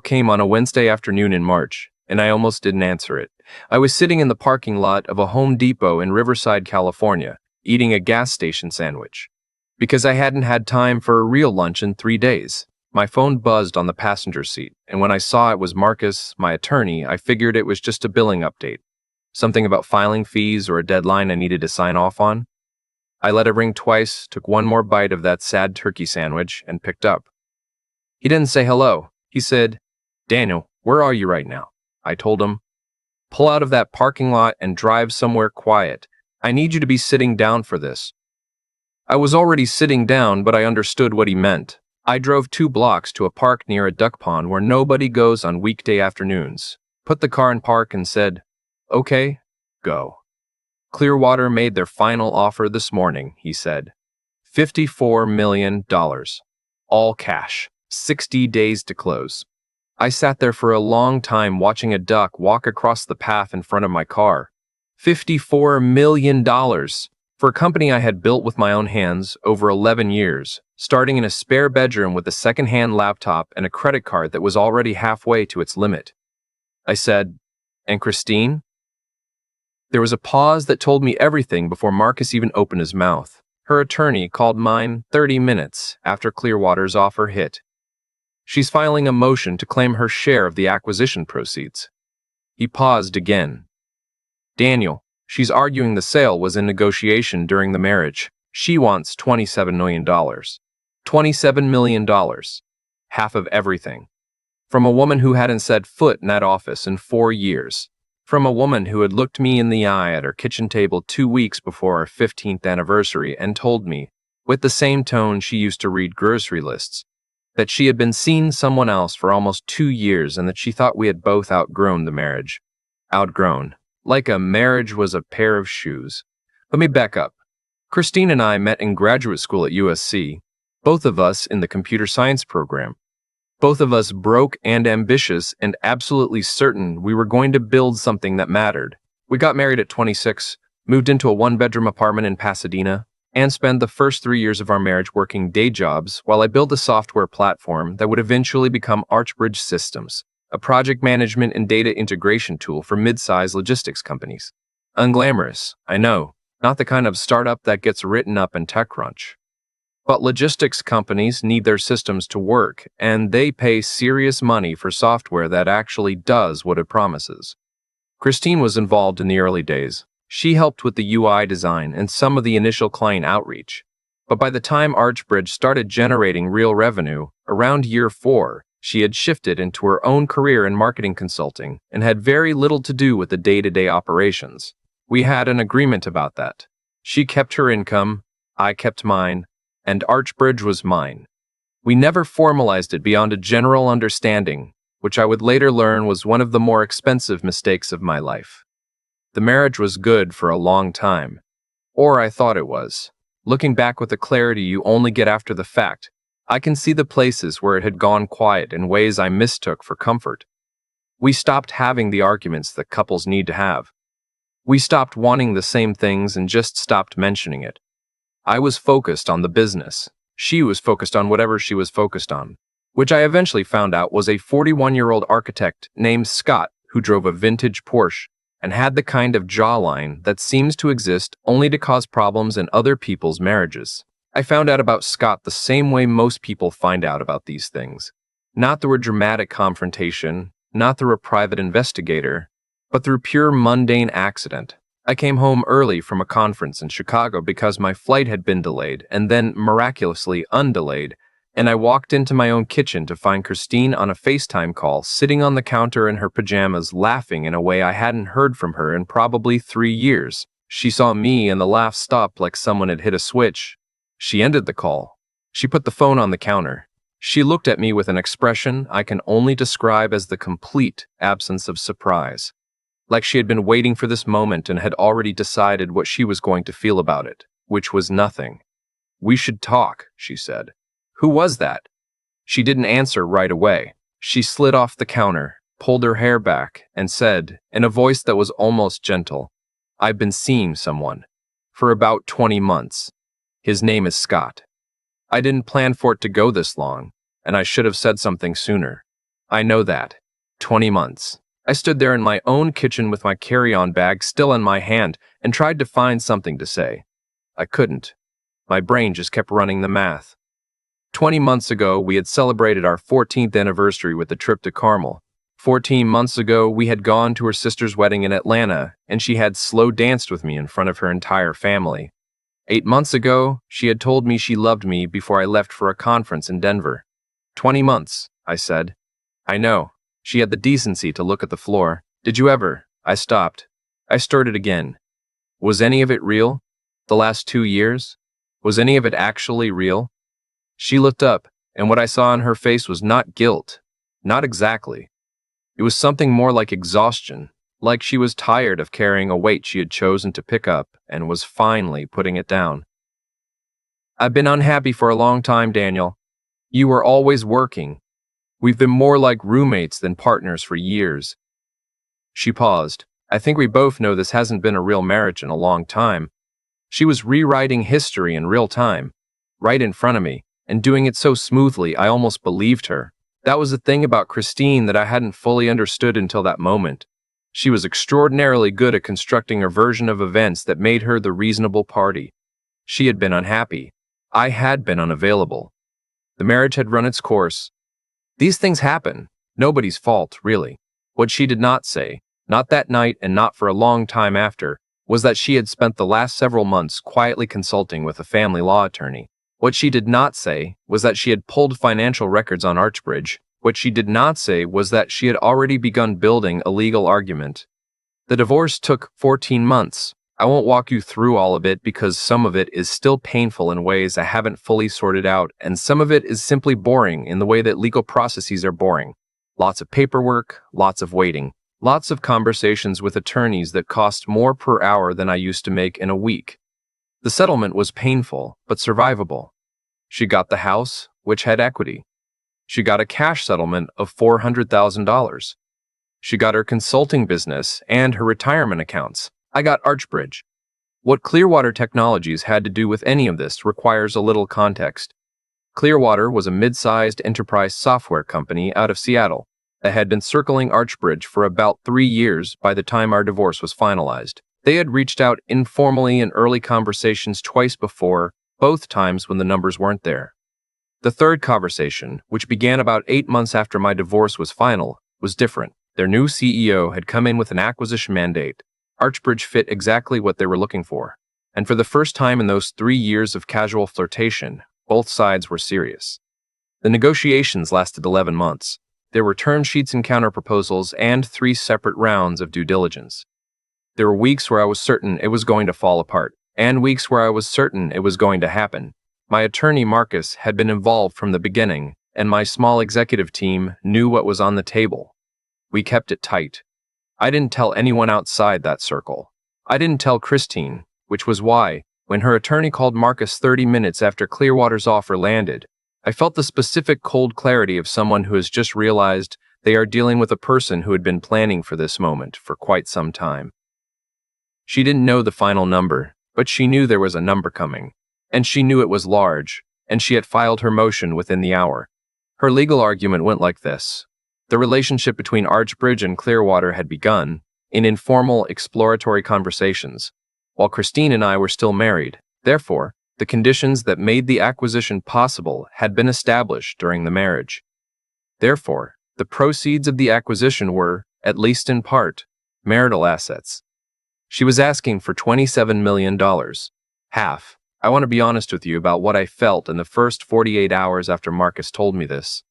Came on a Wednesday afternoon in March, and I almost didn't answer it. I was sitting in the parking lot of a Home Depot in Riverside, California, eating a gas station sandwich. Because I hadn't had time for a real lunch in 3 days. My phone buzzed on the passenger seat, and when I saw it was Marcus, my attorney, I figured it was just a billing update. Something about filing fees or a deadline I needed to sign off on. I let it ring twice, took one more bite of that sad turkey sandwich, and picked up. He didn't say hello. He said, "Daniel, where are you right now?" I told him, "Pull out of that parking lot and drive somewhere quiet. I need you to be sitting down for this." I was already sitting down, but I understood what he meant. I drove 2 blocks to a park near a duck pond where nobody goes on weekday afternoons, put the car in park and said, "Okay, go." Clearwater made their final offer this morning, he said. $54 million. All cash. 60 days to close. I sat there for a long time watching a duck walk across the path in front of my car. $54 million. For a company I had built with my own hands over 11 years, starting in a spare bedroom with a second-hand laptop and a credit card that was already halfway to its limit. I said, "And Christine?" There was a pause that told me everything before Marcus even opened his mouth. Her attorney called mine 30 minutes after Clearwater's offer hit. She's filing a motion to claim her share of the acquisition proceeds. He paused again. "Daniel, she's arguing the sale was in negotiation during the marriage. She wants $27 million. $27 million. Half of everything. From a woman who hadn't set foot in that office in 4 years. From a woman who had looked me in the eye at her kitchen table 2 weeks before our 15th anniversary and told me, with the same tone she used to read grocery lists, that she had been seeing someone else for almost 2 years and that she thought we had both outgrown the marriage. Outgrown. Like a marriage was a pair of shoes. Let me back up. Christine and I met in graduate school at USC, both of us in the computer science program. Both of us broke and ambitious and absolutely certain we were going to build something that mattered. We got married at 26, moved into a 1-bedroom apartment in Pasadena, and spent the first 3 years of our marriage working day jobs while I built a software platform that would eventually become Archbridge Systems, a project management and data integration tool for mid-size logistics companies. Unglamorous, I know, not the kind of startup that gets written up in TechCrunch. But logistics companies need their systems to work, and they pay serious money for software that actually does what it promises. Christine was involved in the early days. She helped with the UI design and some of the initial client outreach. But by the time Archbridge started generating real revenue, around year 4, she had shifted into her own career in marketing consulting and had very little to do with the day-to-day operations. We had an agreement about that. She kept her income, I kept mine, and Archbridge was mine. We never formalized it beyond a general understanding, which I would later learn was one of the more expensive mistakes of my life. The marriage was good for a long time. Or I thought it was. Looking back with the clarity you only get after the fact, I can see the places where it had gone quiet in ways I mistook for comfort. We stopped having the arguments that couples need to have. We stopped wanting the same things and just stopped mentioning it. I was focused on the business. She was focused on whatever she was focused on, which I eventually found out was a 41-year-old architect named Scott who drove a vintage Porsche and had the kind of jawline that seems to exist only to cause problems in other people's marriages. I found out about Scott the same way most people find out about these things. Not through a dramatic confrontation, not through a private investigator, but through pure mundane accident. I came home early from a conference in Chicago because my flight had been delayed and then miraculously undelayed, and I walked into my own kitchen to find Christine on a FaceTime call, sitting on the counter in her pajamas, laughing in a way I hadn't heard from her in probably 3 years. She saw me and the laugh stopped like someone had hit a switch. She ended the call. She put the phone on the counter. She looked at me with an expression I can only describe as the complete absence of surprise. Like she had been waiting for this moment and had already decided what she was going to feel about it, which was nothing. "We should talk," she said. "Who was that?" She didn't answer right away. She slid off the counter, pulled her hair back, and said, in a voice that was almost gentle, "I've been seeing someone. For about 20 months. His name is Scott." I didn't plan for it to go this long, and I should have said something sooner. I know that. 20 months. I stood there in my own kitchen with my carry-on bag still in my hand and tried to find something to say. I couldn't. My brain just kept running the math. 20 months ago, we had celebrated our 14th anniversary with a trip to Carmel. 14 months ago, we had gone to her sister's wedding in Atlanta, and she had slow danced with me in front of her entire family. 8 months ago, she had told me she loved me before I left for a conference in Denver. 20 months, I said. I know. She had the decency to look at the floor. Did you ever? I stopped. I started again. Was any of it real? The last 2 years? Was any of it actually real? She looked up, and what I saw on her face was not guilt. Not exactly. It was something more like exhaustion, like she was tired of carrying a weight she had chosen to pick up and was finally putting it down. I've been unhappy for a long time, Daniel. You were always working. We've been more like roommates than partners for years. She paused. I think we both know this hasn't been a real marriage in a long time. She was rewriting history in real time, right in front of me, and doing it so smoothly I almost believed her. That was the thing about Christine that I hadn't fully understood until that moment. She was extraordinarily good at constructing a version of events that made her the reasonable party. She had been unhappy. I had been unavailable. The marriage had run its course. These things happen. Nobody's fault, really. What she did not say, not that night and not for a long time after, was that she had spent the last several months quietly consulting with a family law attorney. What she did not say was that she had pulled financial records on Archbridge. What she did not say was that she had already begun building a legal argument. The divorce took 14 months. I won't walk you through all of it because some of it is still painful in ways I haven't fully sorted out, and some of it is simply boring in the way that legal processes are boring. Lots of paperwork, lots of waiting, lots of conversations with attorneys that cost more per hour than I used to make in a week. The settlement was painful, but survivable. She got the house, which had equity. She got a cash settlement of $400,000. She got her consulting business and her retirement accounts. I got Archbridge. What Clearwater Technologies had to do with any of this requires a little context. Clearwater was a mid-sized enterprise software company out of Seattle that had been circling Archbridge for about 3 years by the time our divorce was finalized. They had reached out informally in early conversations twice before, both times when the numbers weren't there. The third conversation, which began about 8 months after my divorce was final, was different. Their new CEO had come in with an acquisition mandate. Archbridge fit exactly what they were looking for. And for the first time in those 3 years of casual flirtation, both sides were serious. The negotiations lasted 11 months. There were term sheets and counterproposals and 3 separate rounds of due diligence. There were weeks where I was certain it was going to fall apart, and weeks where I was certain it was going to happen. My attorney, Marcus, had been involved from the beginning, and my small executive team knew what was on the table. We kept it tight. I didn't tell anyone outside that circle. I didn't tell Christine, which was why, when her attorney called Marcus 30 minutes after Clearwater's offer landed, I felt the specific cold clarity of someone who has just realized they are dealing with a person who had been planning for this moment for quite some time. She didn't know the final number, but she knew there was a number coming, and she knew it was large, and she had filed her motion within the hour. Her legal argument went like this. The relationship between Archbridge and Clearwater had begun, in informal, exploratory conversations, while Christine and I were still married. Therefore, the conditions that made the acquisition possible had been established during the marriage. Therefore, the proceeds of the acquisition were, at least in part, marital assets. She was asking for $27 million. Half. I want to be honest with you about what I felt in the first 48 hours after Marcus told me this.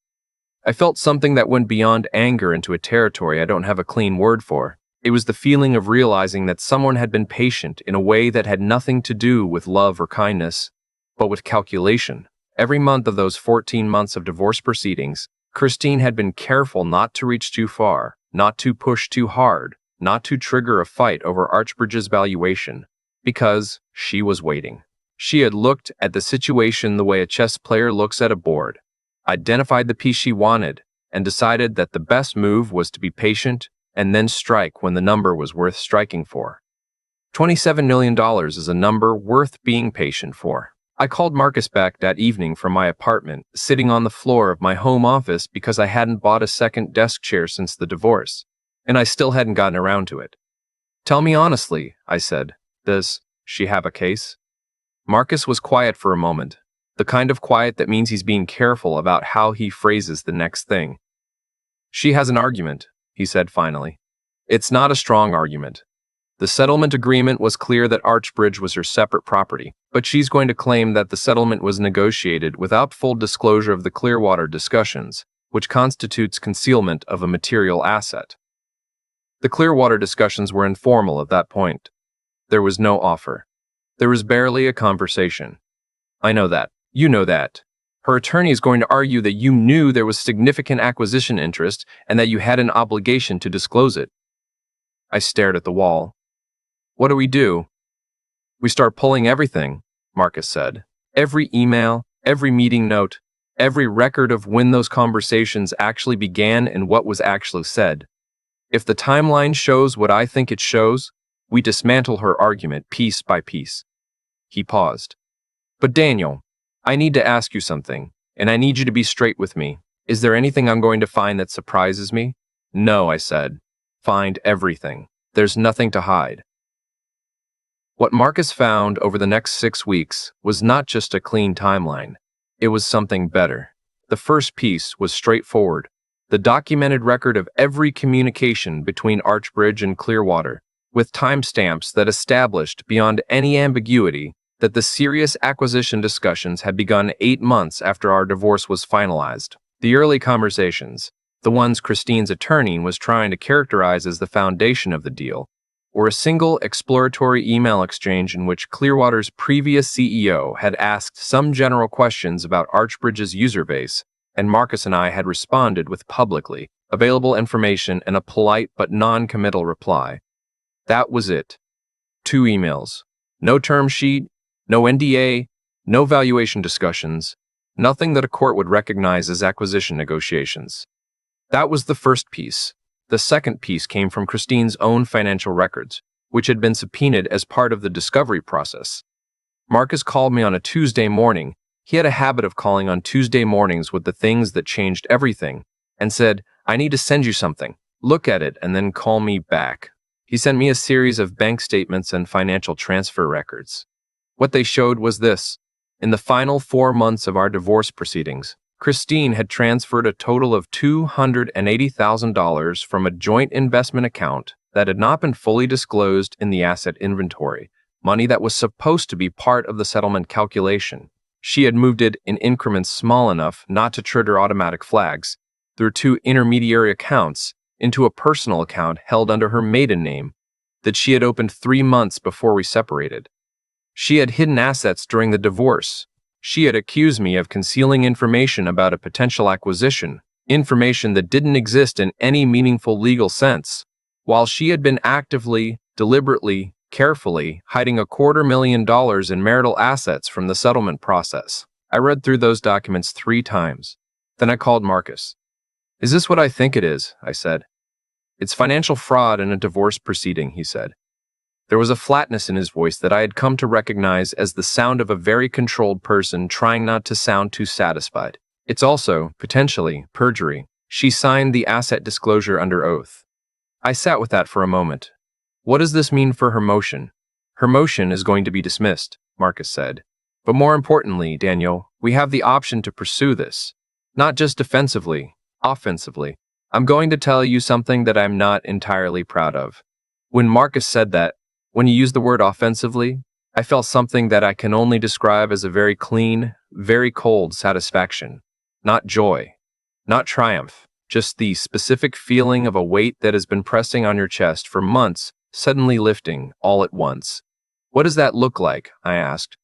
I felt something that went beyond anger into a territory I don't have a clean word for. It was the feeling of realizing that someone had been patient in a way that had nothing to do with love or kindness, but with calculation. Every month of those 14 months of divorce proceedings, Christine had been careful not to reach too far, not to push too hard, not to trigger a fight over Archbridge's valuation, because she was waiting. She had looked at the situation the way a chess player looks at a board, identified the piece she wanted, and decided that the best move was to be patient and then strike when the number was worth striking for. $27 million is a number worth being patient for. I called Marcus back that evening from my apartment, sitting on the floor of my home office because I hadn't bought a second desk chair since the divorce, and I still hadn't gotten around to it. "Tell me honestly," I said, "does she have a case?" Marcus was quiet for a moment, the kind of quiet that means he's being careful about how he phrases the next thing. "She has an argument," he said finally. "It's not a strong argument. The settlement agreement was clear that Archbridge was her separate property, but she's going to claim that the settlement was negotiated without full disclosure of the Clearwater discussions, which constitutes concealment of a material asset. The Clearwater discussions were informal at that point. There was no offer. There was barely a conversation. I know that. You know that. Her attorney is going to argue that you knew there was significant acquisition interest and that you had an obligation to disclose it." I stared at the wall. "What do we do?" "We start pulling everything," Marcus said. "Every email, every meeting note, every record of when those conversations actually began and what was actually said. If the timeline shows what I think it shows, we dismantle her argument piece by piece." He paused. "But Daniel, I need to ask you something, and I need you to be straight with me. Is there anything I'm going to find that surprises me?" "No," I said. "Find everything. There's nothing to hide." What Marcus found over the next 6 weeks was not just a clean timeline. It was something better. The first piece was straightforward. The documented record of every communication between Archbridge and Clearwater, with timestamps that established beyond any ambiguity that the serious acquisition discussions had begun 8 months after our divorce was finalized. The early conversations, the ones Christine's attorney was trying to characterize as the foundation of the deal, or a single exploratory email exchange in which Clearwater's previous CEO had asked some general questions about Archbridge's user base, and Marcus and I had responded with publicly available information and a polite but non-committal reply. That was it. 2 emails. No term sheet, no NDA, no valuation discussions, nothing that a court would recognize as acquisition negotiations. That was the first piece. The second piece came from Christine's own financial records, which had been subpoenaed as part of the discovery process. Marcus called me on a Tuesday morning. He had a habit of calling on Tuesday mornings with the things that changed everything, and said, "I need to send you something. Look at it and then call me back." He sent me a series of bank statements and financial transfer records. What they showed was this. In the final 4 months of our divorce proceedings, Christine had transferred a total of $280,000 from a joint investment account that had not been fully disclosed in the asset inventory, money that was supposed to be part of the settlement calculation. She had moved it in increments small enough not to trigger automatic flags, through 2 intermediary accounts, into a personal account held under her maiden name that she had opened 3 months before we separated. She had hidden assets during the divorce. She had accused me of concealing information about a potential acquisition, information that didn't exist in any meaningful legal sense, while she had been actively, deliberately, carefully hiding $250,000 in marital assets from the settlement process. I read through those documents 3 times. Then I called Marcus. "Is this what I think it is?" I said. "It's financial fraud in a divorce proceeding," he said. There was a flatness in his voice that I had come to recognize as the sound of a very controlled person trying not to sound too satisfied. "It's also, potentially, perjury. She signed the asset disclosure under oath." I sat with that for a moment. "What does this mean for her motion?" "Her motion is going to be dismissed," Marcus said. "But more importantly, Daniel, we have the option to pursue this. Not just defensively, offensively. I'm going to tell you something that I'm not entirely proud of." When Marcus said that, when he used the word offensively, I felt something that I can only describe as a very clean, very cold satisfaction. Not joy, not triumph, just the specific feeling of a weight that has been pressing on your chest for months, suddenly lifting all at once. "What does that look like?" I asked.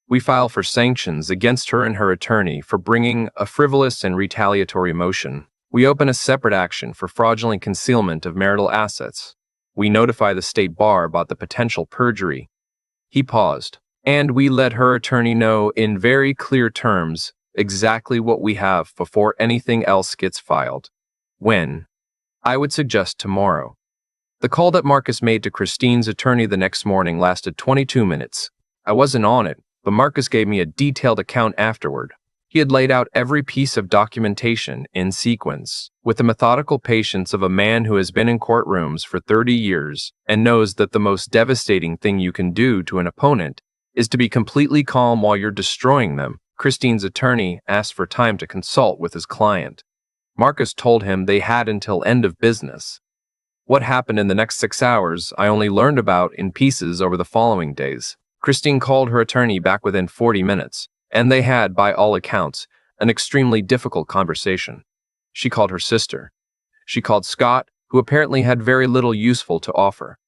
"We file for sanctions against her and her attorney for bringing a frivolous and retaliatory motion. We open a separate action for fraudulent concealment of marital assets. We notify the state bar about the potential perjury." He paused. "And we let her attorney know in very clear terms exactly what we have before anything else gets filed." "When?" "I would suggest tomorrow." The call that Marcus made to Christine's attorney the next morning lasted 22 minutes. I wasn't on it, but Marcus gave me a detailed account afterward. He had laid out every piece of documentation in sequence, with the methodical patience of a man who has been in courtrooms for 30 years and knows that the most devastating thing you can do to an opponent is to be completely calm while you're destroying them. Christine's attorney asked for time to consult with his client. Marcus told him they had until end of business. What happened in the next 6 hours, I only learned about in pieces over the following days. Christine called her attorney back within 40 minutes, and they had, by all accounts, an extremely difficult conversation. She called her sister. She called Scott, who apparently had very little useful to offer.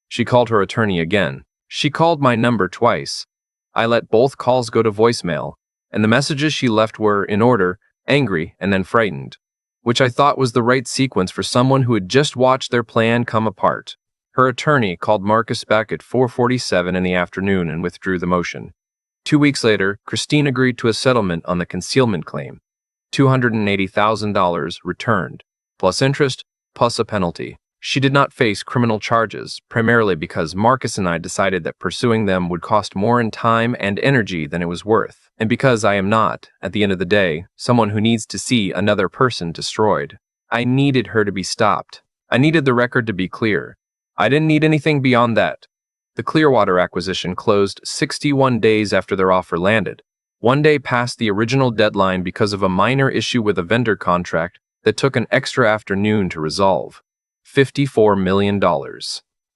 She called her attorney again. She called my number twice. I let both calls go to voicemail, and the messages she left were, in order, angry and then frightened, which I thought was the right sequence for someone who had just watched their plan come apart. Her attorney called Marcus back at 4:47 in the afternoon and withdrew the motion. 2 weeks later, Christine agreed to a settlement on the concealment claim. $280,000 returned, plus interest, plus a penalty. She did not face criminal charges, primarily because Marcus and I decided that pursuing them would cost more in time and energy than it was worth, and because I am not, at the end of the day, someone who needs to see another person destroyed. I needed her to be stopped. I needed the record to be clear. I didn't need anything beyond that. The Clearwater acquisition closed 61 days after their offer landed, 1 day past the original deadline because of a minor issue with a vendor contract that took an extra afternoon to resolve. $54 million.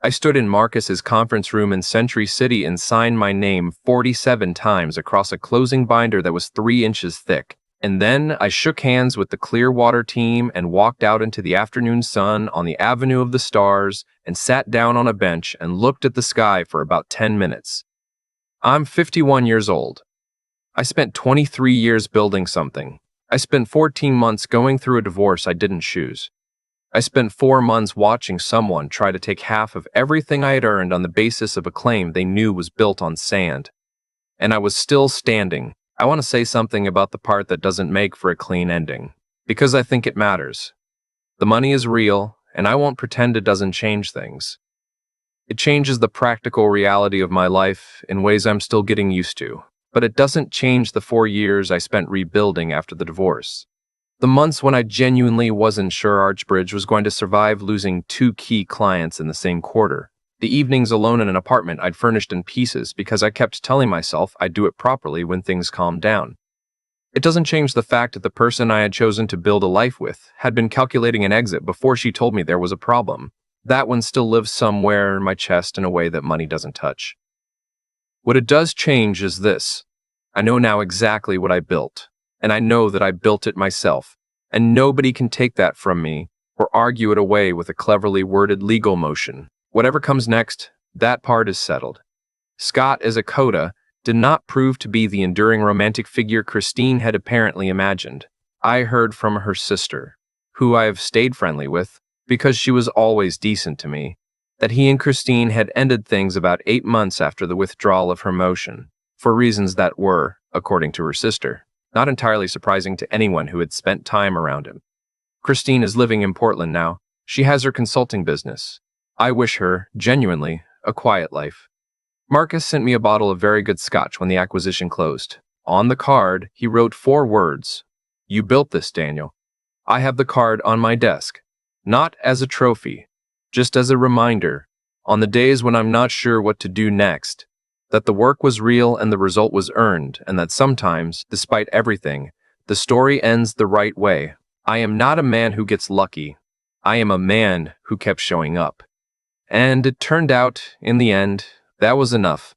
I stood in Marcus's conference room in Century City and signed my name 47 times across a closing binder that was 3 inches thick. And then I shook hands with the Clearwater team and walked out into the afternoon sun on the Avenue of the Stars and sat down on a bench and looked at the sky for about 10 minutes. I'm 51 years old. I spent 23 years building something. I spent 14 months going through a divorce I didn't choose. I spent 4 months watching someone try to take half of everything I had earned on the basis of a claim they knew was built on sand. And I was still standing. I want to say something about the part that doesn't make for a clean ending, because I think it matters. The money is real, and I won't pretend it doesn't change things. It changes the practical reality of my life in ways I'm still getting used to, but it doesn't change the 4 years I spent rebuilding after the divorce. The months when I genuinely wasn't sure Archbridge was going to survive losing 2 key clients in the same quarter. The evenings alone in an apartment I'd furnished in pieces because I kept telling myself I'd do it properly when things calmed down. It doesn't change the fact that the person I had chosen to build a life with had been calculating an exit before she told me there was a problem. That one still lives somewhere in my chest in a way that money doesn't touch. What it does change is this. I know now exactly what I built. And I know that I built it myself, and nobody can take that from me or argue it away with a cleverly worded legal motion. Whatever comes next, that part is settled. Scott, as a coda, did not prove to be the enduring romantic figure Christine had apparently imagined. I heard from her sister, who I have stayed friendly with because she was always decent to me, that he and Christine had ended things about 8 months after the withdrawal of her motion, for reasons that were, according to her sister, not entirely surprising to anyone who had spent time around him. Christine is living in Portland now. She has her consulting business. I wish her, genuinely, a quiet life. Marcus sent me a bottle of very good scotch when the acquisition closed. On the card, he wrote 4 words. You built this, Daniel. I have the card on my desk. Not as a trophy, just as a reminder, on the days when I'm not sure what to do next, that the work was real and the result was earned, and that sometimes, despite everything, the story ends the right way. I am not a man who gets lucky. I am a man who kept showing up. And it turned out, in the end, that was enough.